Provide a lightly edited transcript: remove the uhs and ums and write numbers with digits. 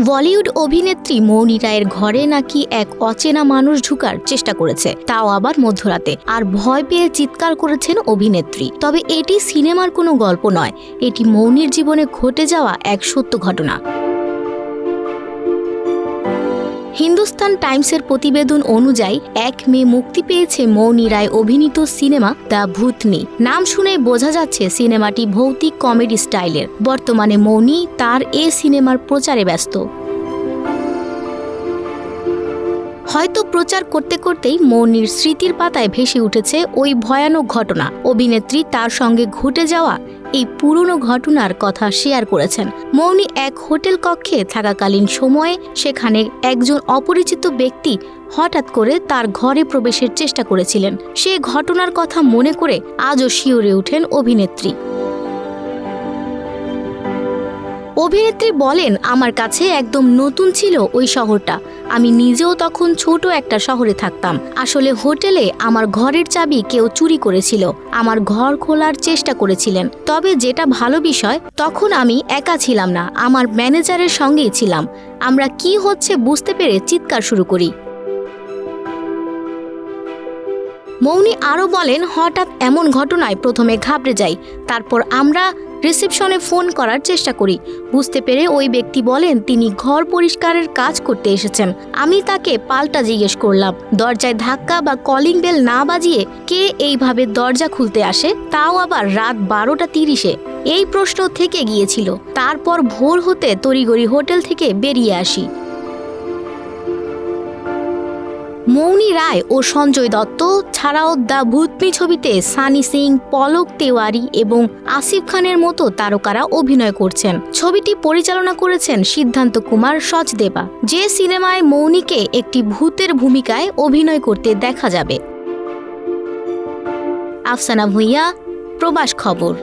বলিউড অভিনেত্রী মৌনি রায়ের ঘরে নাকি এক অচেনা মানুষ ঢুকার চেষ্টা করেছে, তাও আবার মধ্যরাতে, আর ভয় পেয়ে চিৎকার করেছেন অভিনেত্রী। তবে এটি সিনেমার কোনো গল্প নয়, এটি মৌনির জীবনে ঘটে যাওয়া এক সত্য ঘটনা। হিন্দুস্তান টাইমসের প্রতিবেদন অনুযায়ী 1 মে মুক্তি পেয়েছে মৌনি রায় অভিনীত সিনেমা দ্য ভূতনি। নাম শুনেই বোঝা যাচ্ছে সিনেমাটি ভৌতিক কমেডি স্টাইলের। বর্তমানে মৌনি তার এ সিনেমার প্রচারে ব্যস্ত। হয়তো প্রচার করতে করতেই মৌনির স্মৃতির পাতায় ভেসে উঠেছে ওই ভয়ানক ঘটনা। অভিনেত্রী তার সঙ্গে ঘটে যাওয়া এই পুরনো ঘটনার কথা শেয়ার করেছেন। মৌনি এক হোটেল কক্ষে থাকাকালীন সময়ে সেখানে একজন অপরিচিত ব্যক্তি হঠাৎ করে তার ঘরে প্রবেশের চেষ্টা করেছিলেন। সে ঘটনার কথা মনে করে আজও শিউরে ওঠেন অভিনেত্রী। অভিনেত্রী বলেন, আমার কাছে একদম নতুন ছিল ওই শহরটা। আমি নিজেও তখন ছোট একটা শহরে থাকতাম। আসলে হোটেলে আমার ঘরের চাবি কেউ চুরি করেছিল। আমার ঘর খোলার চেষ্টা করেছিলেন। তবে যেটা ভালো বিষয়, তখন আমি একা ছিলাম না, আমার ম্যানেজারের সঙ্গেই ছিলাম। আমরা কি হচ্ছে বুঝতে পেরে চিৎকার শুরু করি। মৌনি আরও বলেন, হঠাৎ এমন ঘটনায় প্রথমে ঘাবড়ে যাই। তারপর আমরা রিসেপশনে ফোন করার চেষ্টা করি। বুঝতে পেরে ওই ব্যক্তি বলেন তিনি ঘর পরিষ্কারের কাজ করতে এসেছেন। আমি তাকে পাল্টা জিজ্ঞেস করলাম, দরজায় ধাক্কা বা কলিং বেল না বাজিয়ে কে এইভাবে দরজা খুলতে আসে, তাও আবার রাত 12:30-এ? এই প্রশ্ন থেকে গিয়েছিল। তারপর ভোর হতে তড়িঘড়ি হোটেল থেকে বেরিয়ে আসি। মৌনি রায় ও সঞ্জয় দত্ত ছাড়াও দ্য ভূতনি ছবিতে সানি সিং, পলক তেওয়ারি এবং আসিফ খানের মতো তারকারা অভিনয় করছেন। ছবিটি পরিচালনা করেছেন সিদ্ধান্ত কুমার সচদেবা, যে সিনেমায় মৌনিকে একটি ভূতের ভূমিকায় অভিনয় করতে দেখা যাবে। আফসানা ভুঁইয়া, প্রবাস খবর।